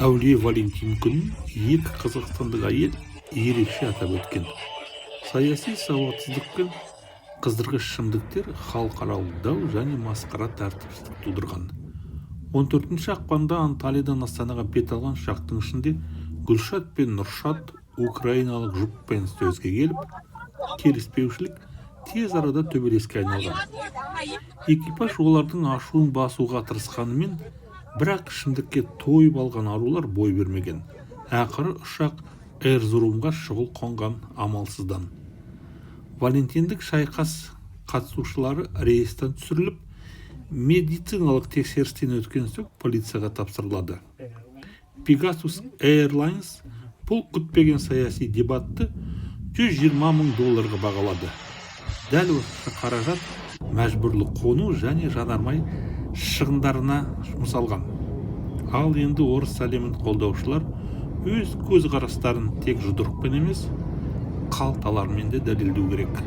Әулие Валентин күнін екі қазақстандық әйел ерекше атап өткен. Саяси сауатсыздық пен қыздырғыш ішімдіктер халықаралық дау және масқара тәртіпсіздік тудырған. 14 ақпанда Анталиядан Астанаға бет алған ұшақтың ішінде Гүлшат пен Нұршат украиналық жұппен сөзге келіп, келіспеушілік тез арада төбелеске айналған. Экипаж олардың ашуын басуға тырысқанымен, бірақ ішімдікке тойып алған арулар бой бермеген. Ақыры ұшақ Эрзурумға шұғыл қонған амалсыздан. Валентиндік шайқас қатысушылары рейстен түсіріліп, медициналық тексерістен өткен соң полицияға тапсырылады. Pegasus Airlines бұл күтпеген саяси дебатты $120 000 бағалады. Дәл осы қаражат мәжбүрлі қону және жанармай шығындарына жұмсалған. Ал енді орыс әлемін қолдаушылар өз көзқарастарын тек жұдырықпен емес, қалталармен де дәлелдеу керек.